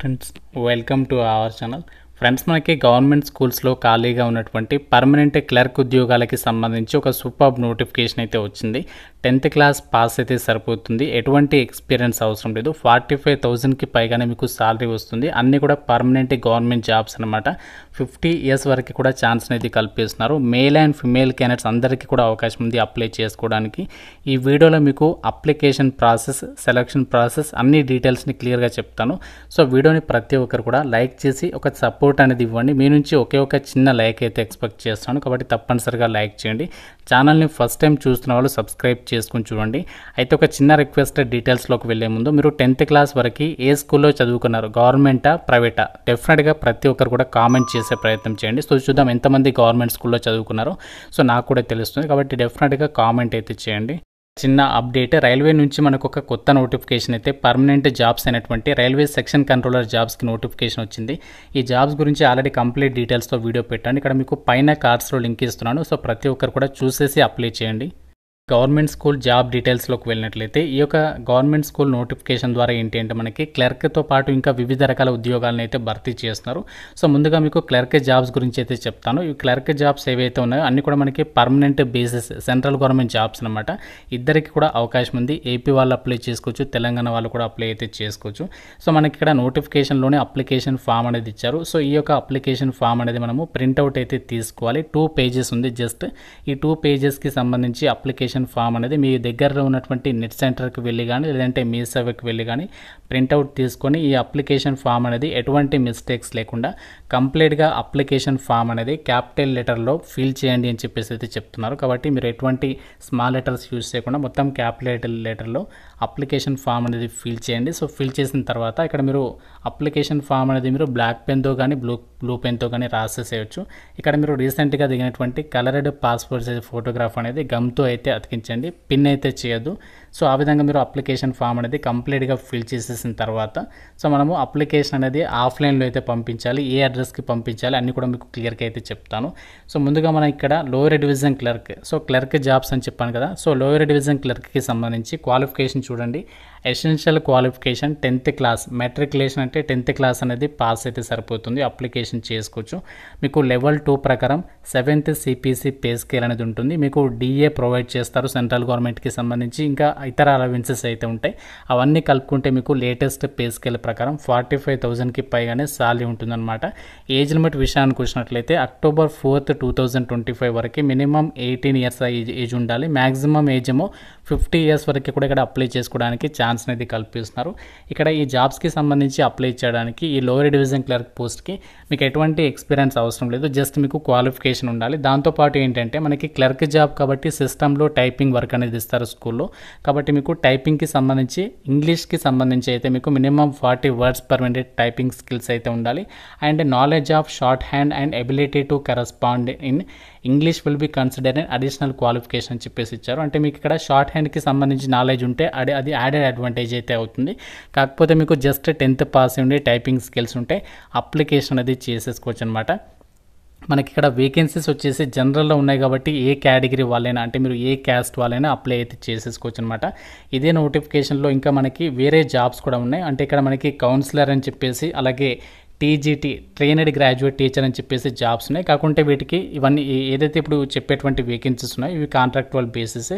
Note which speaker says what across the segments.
Speaker 1: Friends, welcome to our channel. Friends, మనకి government స్కూల్స్లో ఖాళీగా ఉన్నటువంటి పర్మనెంట్ క్లర్క్ ఉద్యోగాలకి సంబంధించి ఒక సూపర్ నోటిఫికేషన్ అయితే వచ్చింది. 10th క్లాస్ పాస్ అయితే సరిపోతుంది, ఎటువంటి ఎక్స్పీరియన్స్ అవసరం లేదు. 45,000కి పైగానే మీకు శాలరీ వస్తుంది. అన్నీ కూడా పర్మనెంట్ గవర్నమెంట్ జాబ్స్ అనమాట. 50 ఇయర్స్ వరకు కూడా ఛాన్స్ అనేది కల్పిస్తున్నారు. మేల్ అండ్ ఫిమేల్ క్యాండిడేట్స్ అందరికీ కూడా అవకాశం ఉంది అప్లై చేసుకోవడానికి. ఈ వీడియోలో మీకు అప్లికేషన్ ప్రాసెస్, సెలక్షన్ ప్రాసెస్ అన్ని డీటెయిల్స్ని క్లియర్గా చెప్తాను. సో వీడియోని ప్రతి ఒక్కరు కూడా లైక్ చేసి ఒక సపోర్ట్ అనేది ఇవ్వండి. మీ నుంచి ఒకే ఒక చిన్న లైక్ అయితే ఎక్స్పెక్ట్ చేస్తాను, కాబట్టి తప్పనిసరిగా లైక్ చేయండి. ఛానల్ని ఫస్ట్ టైం చూస్తున్న వాళ్ళు సబ్స్క్రైబ్ చేసుకుని చూడండి. అయితే ఒక చిన్న రిక్వెస్ట్, డీటెయిల్స్లోకి వెళ్ళే ముందు మీరు 10th క్లాస్ వరకు ఏ స్కూల్లో చదువుకున్నారు, గవర్నమెంటా ప్రైవేటా, డెఫినెట్గా ప్రతి ఒక్కరు కూడా కామెంట్ చేసే ప్రయత్నం చేయండి. సో చూద్దాం ఎంతమంది గవర్నమెంట్ స్కూల్లో చదువుకున్నారో. సో నాకు కూడా తెలుస్తుంది, కాబట్టి డెఫినెట్గా కామెంట్ అయితే చేయండి. చిన్న అప్డేట్, రైల్వే నుంచి మనకు ఒక కొత్త నోటిఫికేషన్ అయితే పర్మనెంట్ జాబ్స్ అయినటువంటి రైల్వే సెక్షన్ కంట్రోలర్ జాబ్స్కి నోటిఫికేషన్ వచ్చింది. ఈ జాబ్స్ గురించి ఆల్రెడీ కంప్లీట్ డీటెయిల్స్తో వీడియో పెట్టాను. ఇక్కడ మీకు పైన కార్డ్స్లో లింక్ ఇస్తున్నాను. సో ప్రతి ఒక్కరు కూడా చూసేసి అప్లై చేయండి. గవర్నమెంట్ స్కూల్ జాబ్ డీటెయిల్స్లోకి వెళ్ళినట్లయితే ఈ యొక్క గవర్నమెంట్ స్కూల్ నోటిఫికేషన్ ద్వారా ఏంటి అంటే మనకి క్లర్క్తో పాటు ఇంకా వివిధ రకాల ఉద్యోగాలను అయితే భర్తీ చేస్తున్నారు. సో ముందుగా మీకు క్లర్క్ జాబ్స్ గురించి అయితే చెప్తాను. ఈ క్లర్క్ జాబ్స్ ఏవైతే ఉన్నాయో అన్ని కూడా మనకి permanent basis central government jobs అనమాట. ఇద్దరికి కూడా అవకాశం ఉంది. ఏపీ వాళ్ళు అప్లై చేసుకోవచ్చు, తెలంగాణ వాళ్ళు కూడా అప్లై అయితే చేసుకోవచ్చు. సో మనకి ఇక్కడ నోటిఫికేషన్లోనే అప్లికేషన్ ఫామ్ అనేది ఇచ్చారు. సో ఈ యొక్క అప్లికేషన్ ఫామ్ అనేది మనము ప్రింట్అవుట్ అయితే తీసుకోవాలి. 2 pages ఉంది. జస్ట్ ఈ 2 pagesకి సంబంధించి అప్లికేషన్ ఫామ్ అనేది మీ దగ్గరలో ఉన్నటువంటి నెట్ సెంటర్కి వెళ్ళి కానీ లేదంటే మీ సేవకి వెళ్ళి కానీ ప్రింట్అవుట్ తీసుకొని ఈ అప్లికేషన్ ఫామ్ అనేది ఎటువంటి మిస్టేక్స్ లేకుండా కంప్లీట్గా అప్లికేషన్ ఫామ్ అనేది క్యాపిటల్ లెటర్లో ఫిల్ చేయండి అని చెప్పేసి అయితే చెప్తున్నారు. కాబట్టి మీరు ఎటువంటి స్మాల్ లెటర్స్ యూజ్ చేయకుండా మొత్తం క్యాపిటల్ లెటర్లో అప్లికేషన్ ఫామ్ అనేది ఫిల్ చేయండి. సో ఫిల్ చేసిన తర్వాత ఇక్కడ మీరు అప్లికేషన్ ఫామ్ అనేది మీరు బ్లాక్ పెన్తో కానీ బ్లూ పెన్తో కానీ రాసేసేయచ్చు. ఇక్కడ మీరు రీసెంట్గా దిగినటువంటి కలర్డ్ పాస్పోర్ట్ సైజ్ ఫోటోగ్రాఫ్ అనేది గమ్తో అయితే అతికించండి, పిన్ అయితే చేయొద్దు. సో ఆ విధంగా మీరు అప్లికేషన్ ఫామ్ అనేది కంప్లీట్గా ఫిల్ చేసేసిన తర్వాత సో మనము అప్లికేషన్ అనేది ఆఫ్లైన్లో అయితే పంపించాలి. ఏ అడ్రస్కి పంపించాలి అన్నీ కూడా మీకు క్లియర్గా అయితే చెప్తాను. సో ముందుగా మనం ఇక్కడ lower division clerk, so clerk jobs అని చెప్పాను కదా. సో లోయర్ డివిజన్ క్లర్క్కి సంబంధించి క్వాలిఫికేషన్ చూడండి. Essential qualification 10th class, matriculation అంటే 10th క్లాస్ అనేది పాస్ అయితే సరిపోతుంది, అప్లికేషన్ చేసుకోవచ్చు. మీకు లెవెల్ 2 ప్రకారం 7th CPC పే స్కేల్ అనేది ఉంటుంది. మీకు DA ప్రొవైడ్ చేస్తారు సెంట్రల్ గవర్నమెంట్కి సంబంధించి. ఇంకా ఇతర అలవెన్సెస్ అయితే ఉంటాయి. అవన్నీ కలుపుకుంటే మీకు లేటెస్ట్ పే స్కేల్ ప్రకారం 45,000కి పైగానే శాలరీ ఉంటుందన్నమాట. ఏజ్ లిమిట్ విషయానికి వచ్చినట్లయితే October 4th, 2025 వరకు మినిమం 18 ఇయర్స్ ఏజ్ ఉండాలి. మ్యాక్సిమం ఏజ్ ఏమో 50 ఇయర్స్ వరకు కూడా ఇక్కడ అప్లై చేసుకోవడానికి ఛాన్స్ అనేది కల్పిస్తున్నారు. ఇక్కడ ఈ జాబ్స్కి సంబంధించి అప్లై చేయడానికి ఈ లోయర్ డివిజన్ క్లర్క్ పోస్ట్కి మీకు ఎటువంటి ఎక్స్పీరియన్స్ అవసరం లేదు. జస్ట్ మీకు క్వాలిఫికేషన్ ఉండాలి. దాంతోపాటు ఏంటంటే మనకి క్లర్క్ జాబ్ కాబట్టి సిస్టంలో టైపింగ్ వర్క్ అనేది ఇస్తారు స్కూల్లో. కాబట్టి మీకు టైపింగ్కి సంబంధించి ఇంగ్లీష్కి సంబంధించి అయితే మీకు minimum 40 words per minute typing skills అయితే ఉండాలి. And knowledge of short hand and ability to correspond in English will be consider and additional qualification అని చెప్పేసి ఇచ్చారు. అంటే మీకు ఇక్కడ షార్ట్ హ్యాండ్కి సంబంధించి నాలెడ్జ్ ఉంటే అది యాడెడ్ అడ్వాంటేజ్ అయితే అవుతుంది. కాకపోతే మీకు జస్ట్ 10th పాస్ ఉండి టైపింగ్ స్కిల్స్ ఉంటే అప్లికేషన్ అనేది చేసేసుకోవచ్చు అనమాట. మనకి ఇక్కడ వేకెన్సీస్ వచ్చేసి జనరల్లో ఉన్నాయి కాబట్టి ఏ కేటగిరీ వాళ్ళైనా, అంటే మీరు ఏ క్యాస్ట్ వాళ్ళైనా అప్లై అయితే చేసేసుకోవచ్చు అనమాట. ఇదే నోటిఫికేషన్లో ఇంకా మనకి వేరే జాబ్స్ కూడా ఉన్నాయి. అంటే ఇక్కడ మనకి కౌన్సిలర్ అని చెప్పేసి, అలాగే TGT ట్రైనడ్ గ్రాడ్యుయేట్ టీచర్ అని చెప్పేసి జాబ్స్ ఉన్నాయి. కాకుంటే వీటికి ఇవన్నీ ఏదైతే ఇప్పుడు చెప్పేటువంటి వేకెన్సీస్ ఉన్నాయో ఇవి contractual basis.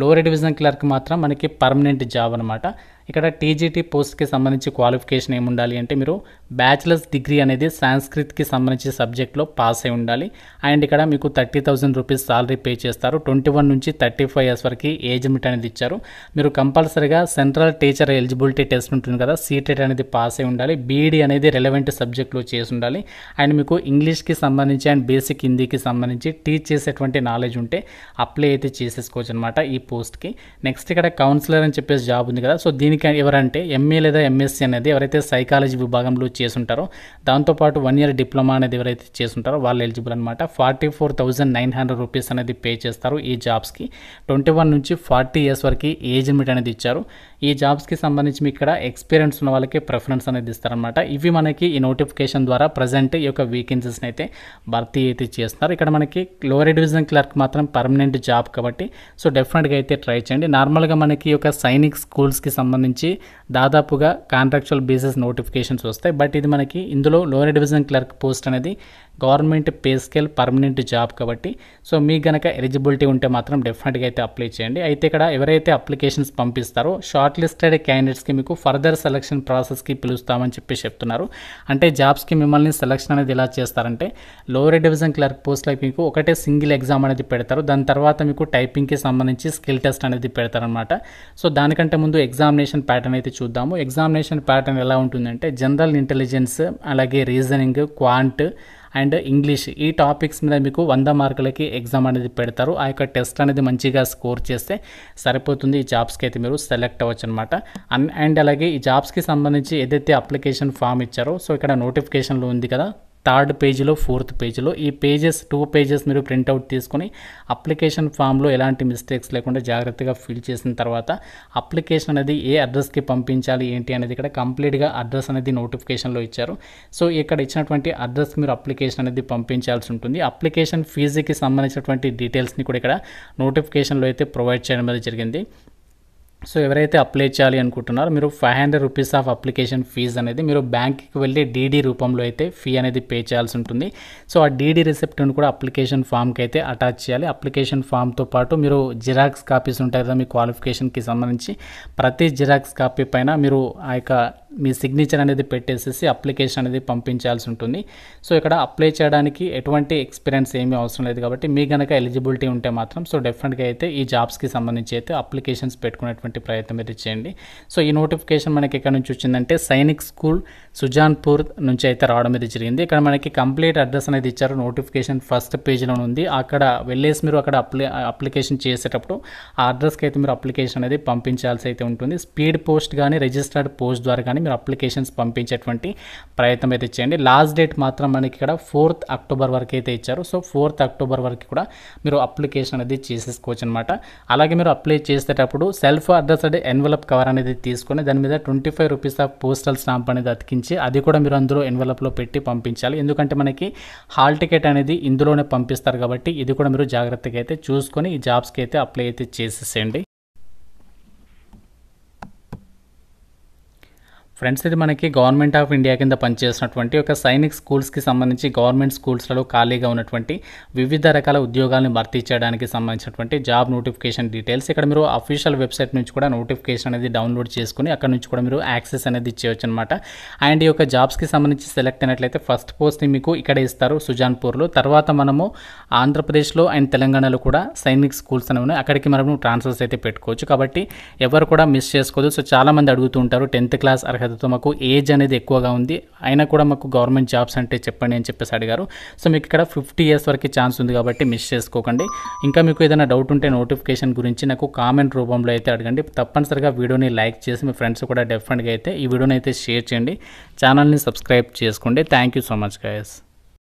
Speaker 1: Lower division clerk మాత్రం మనకి పర్మనెంట్ జాబ్ అనమాట. ఇక్కడ TGT పోస్ట్కి సంబంధించి క్వాలిఫికేషన్ ఏముండాలి అంటే మీరు బ్యాచిలర్స్ డిగ్రీ అనేది సాంస్క్రిత్కి సంబంధించి సబ్జెక్ట్లో పాస్ అయి ఉండాలి. అండ్ ఇక్కడ మీకు 30,000 రూపీస్ సాలరీ పే చేస్తారు. 21 నుంచి 35 ఇయర్స్ వరకు ఏజ్ లిమిట్ అనేది ఇచ్చారు. మీరు కంపల్సరీగా సెంట్రల్ టీచర్ ఎలిజిబిలిటీ టెస్ట్ ఉంటుంది కదా, CTET అనేది పాస్ అయి ఉండాలి. BEd అనేది రెలవెంట్ సబ్జెక్ట్లో చేసి ఉండాలి. అండ్ మీకు ఇంగ్లీష్కి సంబంధించి అండ్ బేసిక్ హిందీకి సంబంధించి టీచ్ చేసేటువంటి నాలెడ్జ్ ఉంటే అప్లై అయితే చేసేసుకోవచ్చు అనమాట ఈ పోస్ట్కి. నెక్స్ట్ ఇక్కడ కౌన్సిలర్ అని చెప్పేసి జాబ్ ఉంది కదా. సో దీనికి ఎవరంటే MA లేదా MSc అనేది ఎవరైతే సైకాలజీ విభాగంలో చేసుంటారో, దాంతోపాటు 1 year డిప్లొమా అనేది ఎవరైతే చేసుంటారో వాళ్ళు ఎలిజిబుల్ అనమాట. 44,900 రూపీస్ అనేది పే చేస్తారు ఈ జాబ్స్కి. 21 నుంచి 40 ఇయర్స్ వరకు ఏజ్ లిమిట్ అనేది ఇచ్చారు. ఈ జాబ్స్కి సంబంధించి మీకు ఇక్కడ ఎక్స్పీరియన్స్ ఉన్న వాళ్ళకి ప్రిఫరెన్స్ అనేది ఇస్తారనమాట. ఇవి మనకి ఈ నోటిఫికేషన్ ద్వారా ప్రజెంట్ ఈ యొక్క వేకెన్సీస్ని అయితే భర్తీ అయితే చేస్తున్నారు. ఇక్కడ మనకి లోవర్ డివిజన్ క్లర్క్ మాత్రం పర్మనెంట్ జాబ్ కాబట్టి సో డెఫినెట్గా అయితే ట్రై చేయండి. నార్మల్గా మనకి ఈ యొక్క సైనిక్ స్కూల్స్కి సంబంధించి సంబంధించి దాదాపుగా కాంట్రాక్చువల్ బేసిస్ నోటిఫికేషన్స్ వస్తాయి. బట్ ఇది మనకి ఇందులో లోయర్ డివిజన్ క్లర్క్ పోస్ట్ అనేది government pay scale permanent job కాబట్టి సో మీకు గనక ఎలిజిబిలిటీ ఉంటే మాత్రం డెఫినెట్గా అయితే అప్లై చేయండి. అయితే ఇక్కడ ఎవరైతే అప్లికేషన్స్ పంపిస్తారో షార్ట్ లిస్టెడ్ క్యాండిడేట్స్కి మీకు ఫర్దర్ సెలక్షన్ ప్రాసెస్కి పిలుస్తామని చెప్పి చెప్తున్నారు. అంటే జాబ్స్కి మిమ్మల్ని సెలక్షన్ అనేది ఎలా చేస్తారంటే లోయర్ డివిజన్ క్లర్క్ పోస్ట్లో మీకు ఒకటే సింగిల్ ఎగ్జామ్ అనేది పెడతారు. దాని తర్వాత మీకు టైపింగ్కి సంబంధించి స్కిల్ టెస్ట్ అనేది పెడతారనమాట. సో దానికంటే ముందు ఎగ్జామినేషన్ ప్యాటర్న్ అయితే చూద్దాము. ఎగ్జామినేషన్ ప్యాటర్న్ ఎలా ఉంటుందంటే జనరల్ ఇంటెలిజెన్స్, అలాగే రీజనింగ్, క్వాంట్ అండ్ ఇంగ్లీష్ ఈ టాపిక్స్ మీద మీకు 100 మార్కులకి ఎగ్జామ్ అనేది పెడతారు. ఆ యొక్క టెస్ట్ అనేది మంచిగా స్కోర్ చేస్తే సరిపోతుంది, ఈ జాబ్స్కి అయితే మీరు సెలెక్ట్ అవ్వచ్చు అనమాట. అండ్ అలాగే ఈ జాబ్స్కి సంబంధించి ఏదైతే అప్లికేషన్ ఫామ్ ఇచ్చారో సో ఇక్కడ నోటిఫికేషన్లో ఉంది కదా 3rd పేజీలో 4th పేజీలో ఈ పేజెస్ 2 పేజెస్ మీరు ప్రింట్అవుట్ తీసుకొని అప్లికేషన్ ఫామ్లో ఎలాంటి మిస్టేక్స్ లేకుండా జాగ్రత్తగా ఫిల్ చేసిన తర్వాత అప్లికేషన్ అనేది ఏ అడ్రస్కి పంపించాలి ఏంటి అనేది ఇక్కడ కంప్లీట్గా అడ్రస్ అనేది నోటిఫికేషన్లో ఇచ్చారు. సో ఇక్కడ ఇచ్చినటువంటి అడ్రస్కి మీరు అప్లికేషన్ అనేది పంపించాల్సి ఉంటుంది. అప్లికేషన్ ఫీజుకి సంబంధించినటువంటి డీటెయిల్స్ని కూడా ఇక్కడ నోటిఫికేషన్లో అయితే ప్రొవైడ్ చేయడం అనేది జరిగింది. సో ఎవరైతే అప్లై చేయాలి అనుకుంటున్నారో మీరు 500 రూపీస్ ఆఫ్ అప్లికేషన్ ఫీజు అనేది మీరు బ్యాంక్కి వెళ్ళి డీడీ రూపంలో అయితే ఫీ అనేది పే చేయాల్సి ఉంటుంది. సో ఆ డీడీ రిసిప్ట్ని కూడా అప్లికేషన్ ఫామ్కి అయితే అటాచ్ చేయాలి. అప్లికేషన్ ఫామ్తో పాటు మీరు జిరాక్స్ కాపీస్ ఉంటాయి కదా మీ క్వాలిఫికేషన్కి సంబంధించి ప్రతి జిరాక్స్ కాపీ పైన మీరు ఆ యొక్క మీ సిగ్నేచర్ అనేది పెట్టేసేసి అప్లికేషన్ అనేది పంపించాల్సి ఉంటుంది. సో ఇక్కడ అప్లై చేయడానికి ఎటువంటి ఎక్స్పీరియన్స్ ఏమీ అవసరం లేదు కాబట్టి మీ కనుక ఎలిజిబిలిటీ ఉంటే మాత్రం సో డెఫినెట్గా అయితే ఈ జాబ్స్కి సంబంధించి అయితే అప్లికేషన్స్ పెట్టుకునేటువంటి ప్రయత్నం అయితే చేయండి. సో ఈ నోటిఫికేషన్ మనకి ఎక్కడ నుంచి వచ్చిందంటే సైనిక్ స్కూల్ సుజాన్పూర్ నుంచి అయితే రావడం అయితే జరిగింది. ఇక్కడ మనకి కంప్లీట్ అడ్రస్ అనేది ఇచ్చారు. నోటిఫికేషన్ ఫస్ట్ పేజ్లో ఉంది. అక్కడ వెళ్ళేసి మీరు అక్కడ అప్లికేషన్ చేసేటప్పుడు ఆ అడ్రస్కి అయితే మీరు అప్లికేషన్ అనేది పంపించాల్సి అయితే ఉంటుంది. స్పీడ్ పోస్ట్ కానీ రిజిస్టర్డ్ పోస్ట్ ద్వారా కానీ మీరు అప్లికేషన్స్ పంపించేటువంటి ప్రయత్నం అయితే చేయండి. లాస్ట్ డేట్ మాత్రం మనకి ఇక్కడ 4th అక్టోబర్ వరకు అయితే ఇచ్చారు. సో 4th అక్టోబర్ వరకు కూడా మీరు అప్లికేషన్ అనేది చేసేసుకోవచ్చు అనమాట. అలాగే మీరు అప్లై చేసేటప్పుడు సెల్ఫ్ అడ్రస్డ్ ఎన్వలప్ కవర్ అనేది తీసుకొని దాని మీద 25 రూపీస్ ఆఫ్ పోస్టల్ స్టాంప్ అనేది అతికించి అది కూడా మీరు అందులో ఎన్వలప్లో పెట్టి పంపించాలి. ఎందుకంటే మనకి హాల్ టికెట్ అనేది ఇందులోనే పంపిస్తారు కాబట్టి ఇది కూడా మీరు జాగ్రత్తగా అయితే చూసుకొని ఈ జాబ్స్కి అయితే అప్లై అయితే చేసేసేయండి. ఫ్రెండ్స్ ఇది మనకి గవర్నమెంట్ ఆఫ్ ఇండియా కింద పనిచేసినటువంటి ఒక సైనిక్ స్కూల్స్కి సంబంధించి గవర్నమెంట్ స్కూల్స్లలో ఖాళీగా ఉన్నటువంటి వివిధ రకాల ఉద్యోగాలను భర్తీ చేయడానికి సంబంధించినటువంటి జాబ్ నోటిఫికేషన్ డీటెయిల్స్ ఇక్కడ మీరు అఫీషియల్ వెబ్సైట్ నుంచి కూడా నోటిఫికేషన్ అనేది డౌన్లోడ్ చేసుకుని అక్కడ నుంచి కూడా మీరు యాక్సెస్ అనేది ఇచ్చేయచ్చు అనమాట. అండ్ ఈ యొక్క జాబ్స్కి సంబంధించి సెలెక్ట్ అయినట్లయితే ఫస్ట్ పోస్ట్ని మీకు ఇక్కడ ఇస్తారు సుజాన్పూర్లో. తర్వాత మనము ఆంధ్రప్రదేశ్లో అండ్ తెలంగాణలో కూడా సైనిక్ స్కూల్స్ అనేవి ఉన్నాయి. అక్కడికి మనము ట్రాన్స్ఫర్స్ అయితే పెట్టుకోవచ్చు కాబట్టి ఎవరు కూడా మిస్ చేసుకోదు. సో చాలామంది అడుగుతూ ఉంటారు 10th క్లాస్ అర్హతతో మాకు ఏజ్ అనేది ఎక్కువగా ఉంది అయినా కూడా మాకు గవర్నమెంట్ జాబ్స్ అంటే చెప్పండి అని చెప్పేసి అడిగారు. సో మీకు ఇక్కడ 50 ఇయర్స్ వరకు ఛాన్స్ ఉంది కాబట్టి మిస్ చేసుకోకండి. ఇంకా మీకు ఏదైనా డౌట్ ఉంటే నోటిఫికేషన్ గురించి నాకు కామెంట్ రూపంలో అయితే అడగండి. తప్పనిసరిగా వీడియోని లైక్ చేసి మీ ఫ్రెండ్స్ కూడా డెఫినెట్గా అయితే ఈ వీడియోని అయితే షేర్ చేయండి. ఛానల్ని సబ్స్క్రైబ్ చేసుకోండి. Thank you so much guys.